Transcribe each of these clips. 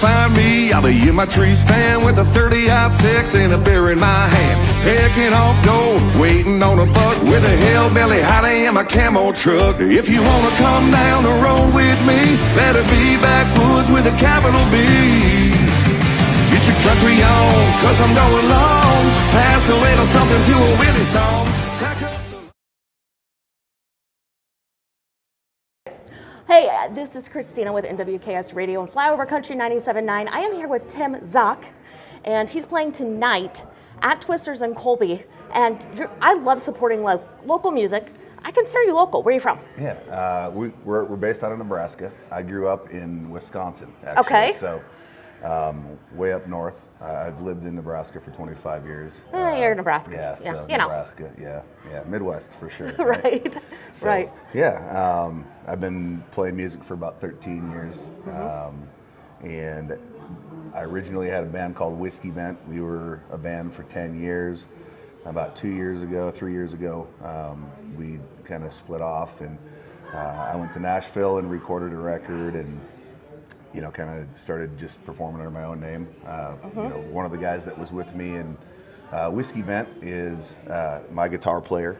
find me, I'll be in my tree stand with a 30-06 and a beer in my hand. Picking off gold, waiting on a buck with a hillbilly hottie in my camo truck. If you wanna come down the road with me, better be backwoods with a capital B. Get your country on, cause I'm going long. Pass a little something to a Willie song. Hey, this is Kristina with NWKS Radio and Flyover Country 97.9. I am here with Tim Zock, and he's playing tonight at Twisters in Colby. And I love supporting local music. I consider you local. Where are you from? Yeah, we're based out of Nebraska. I grew up in Wisconsin, actually. Okay. So way up north. I've lived in Nebraska for 25 years. You're Nebraska. Yeah, so you Nebraska, yeah, Midwest for sure. Right, So, right. Yeah, I've been playing music for about 13 years. And I originally had a band called Whiskey Bent. We were a band for 10 years. About 3 years ago, we kind of split off, and I went to Nashville and recorded a record, and kind of started just performing under my own name. One of the guys that was with me in Whiskey Bent is my guitar player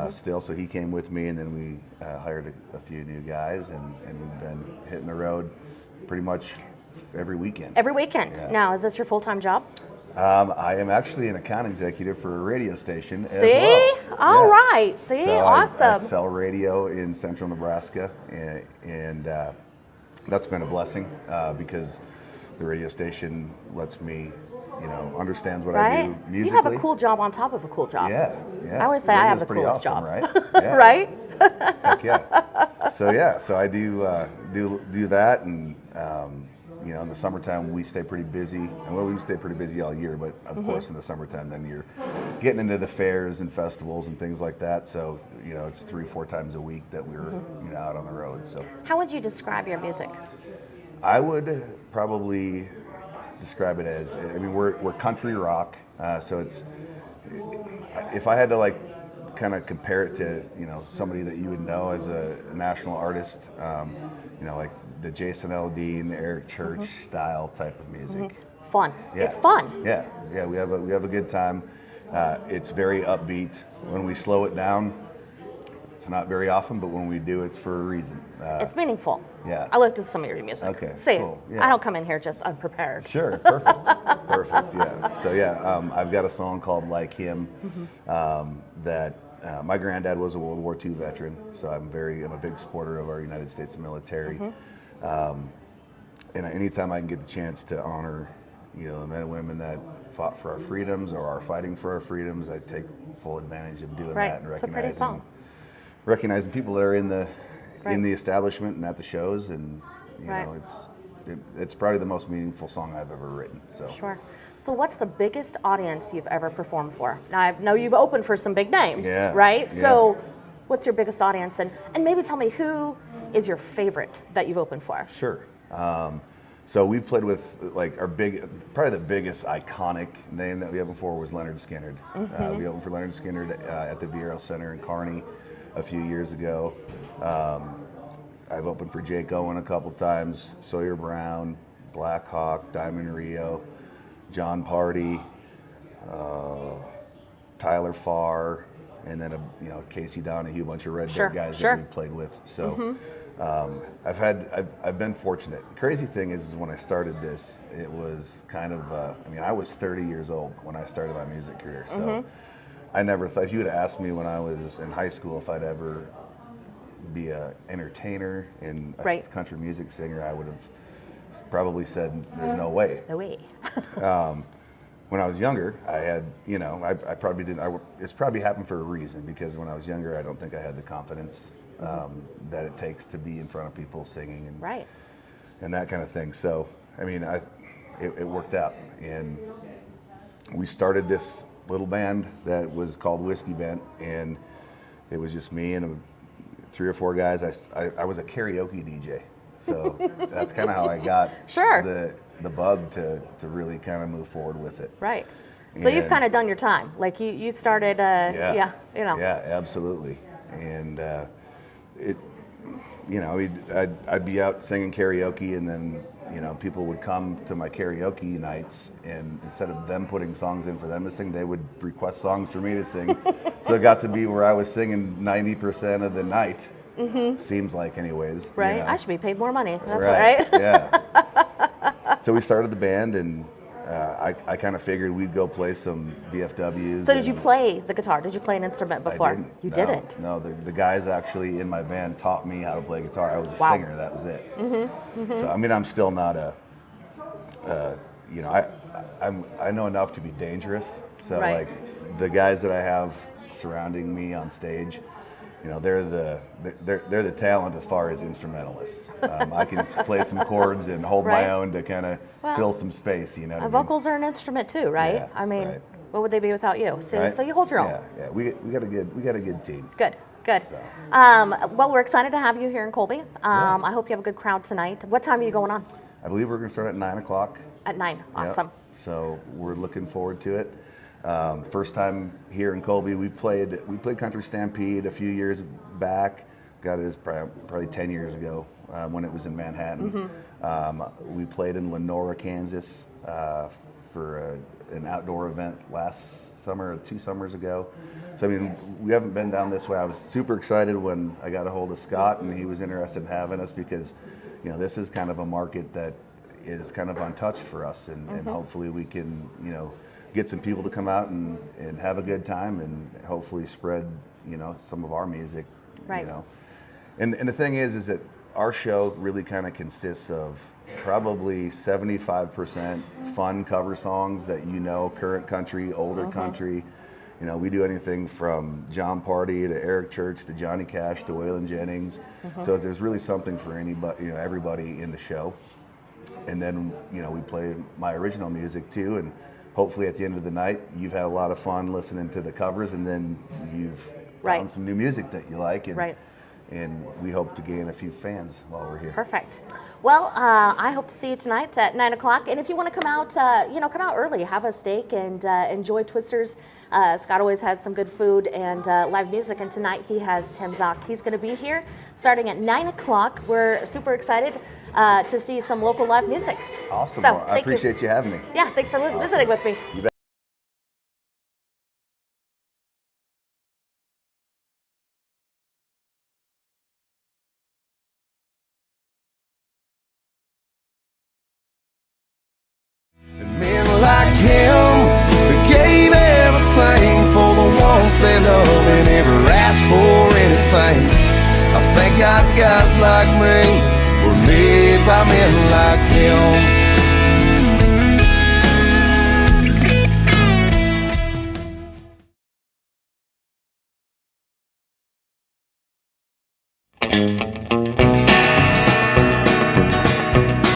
still, so he came with me, and then we hired a few new guys, and we've been hitting the road pretty much every weekend. Every weekend. Yeah. Now, is this your full-time job? I am actually an account executive for a radio station as See? well. All right. See? So awesome. I sell radio in central Nebraska, and that's been a blessing because the radio station lets me, understands what I do musically. You have a cool job on top of a cool job. Yeah. I always say I have the coolest awesome, job. Right? Yeah. Right? Heck yeah. So I do that, and in the summertime we stay pretty busy, and we stay pretty busy all year. But of course, in the summertime, then you're getting into the fairs and festivals and things like that. So it's 3-4 times a week that we're out on the road. So how would you describe your music? I would probably describe it as, we're country rock. So it's, if I had to kind of compare it to somebody that you would know as a national artist, like the Jason Aldean, Eric Church style type of music. Fun. Yeah. It's fun. Yeah. We have a good time. It's very upbeat. When we slow it down, it's not very often, but when we do, it's for a reason. It's meaningful. Yeah. I listen to some of your music. Okay. See, cool. Yeah. I don't come in here just unprepared. Sure. Perfect. Perfect. Yeah. So I've got a song called "Like Him" that. My granddad was a World War II veteran, so I'm a big supporter of our United States military. And anytime I can get the chance to honor, the men and women that fought for our freedoms or are fighting for our freedoms, I take full advantage of doing that and It's a pretty song. recognizing people that are in the establishment and at the shows, and it's probably the most meaningful song I've ever written. So Sure. So what's the biggest audience you've ever performed for? Now I know you've opened for some big names, right? Yeah. So what's your biggest audience, and maybe tell me who is your favorite that you've opened for? Sure. So we've played with probably the biggest iconic name that we opened for was Leonard Skinner. We opened for Leonard Skinner at the Vieira Center in Kearney a few years ago. I've opened for Jake Owen a couple times, Sawyer Brown, Black Hawk, Diamond Rio, John Party, Tyler Farr, and then Casey Donahue, a bunch of Red Dead guys that we played with. So I've been fortunate. The crazy thing is when I started this, it was kind of I was 30 years old when I started my music career. So I never thought, if you would have asked me when I was in high school if I'd ever be an entertainer and a country music singer, I would have probably said there's no way. No way. When I was younger, I had, I probably didn't, it's probably happened for a reason, because when I was younger, I don't think I had the confidence that it takes to be in front of people singing and that kind of thing. So, it worked out. And we started this little band that was called Whiskey Bent, and it was just me and 3 or 4 guys. I was a karaoke DJ. So that's kind of how I got the bug to really kind of move forward with it. Right. So you've kind of done your time. Like you started, Yeah, absolutely. And I'd be out singing karaoke, and then people would come to my karaoke nights, and instead of them putting songs in for them to sing, they would request songs for me to sing. So it got to be where I was singing 90% of the night. Seems like, anyways. Right. I should be paid more money. That's right. right. Yeah. So we started the band, and I kind of figured we'd go play some VFWs. So did you play the guitar? Did you play an instrument before? I didn't. You No, didn't? No, the guys actually in my band taught me how to play guitar. I was a singer. That was it. So I'm still not I know enough to be dangerous. So Right. like the guys that I have surrounding me on stage, they're the talent as far as instrumentalists. I can play some chords and hold Right. my own to kind of fill some space. You know what I mean? Vocals are an instrument too, right? Yeah, I mean, right. what would they be without you? So, Right? so you hold your own. Yeah. We got a good team. Good. So. Well, we're excited to have you here in Colby. I hope you have a good crowd tonight. What time are you going on? I believe we're going to start at 9:00. At 9. Awesome. Yep. So we're looking forward to it. First time here in Colby. We played Country Stampede a few years back. God, it was probably 10 years ago when it was in Manhattan. We played in Lenora, Kansas for an outdoor event last summer, 2 summers ago. So we haven't been down this way. I was super excited when I got a hold of Scott and he was interested in having us because this is kind of a market that is kind of untouched for us, and hopefully we can get some people to come out and have a good time and hopefully spread some of our music. Right. And the thing is that our show really kind of consists of probably 75% fun cover songs that current country, older country. We do anything from John Party to Eric Church to Johnny Cash to Waylon Jennings. So there's really something for anybody, everybody in the show. And then we play my original music too, and hopefully at the end of the night you've had a lot of fun listening to the covers, and then you've found some new music that you like, and we hope to gain a few fans while we're here. Perfect. Well, I hope to see you tonight at 9:00. And if you want to come out, come out early, have a steak, and enjoy Twisters. Scott always has some good food and live music. And tonight he has Tim Zock. He's going to be here starting at 9:00. We're super excited to see some local live music. Awesome. So, Well, I appreciate you having me. Yeah, thanks for visiting with me. You bet. Men like him that gave everything for the ones they love and never asked for anything. I thank God guys like me were made by men like him.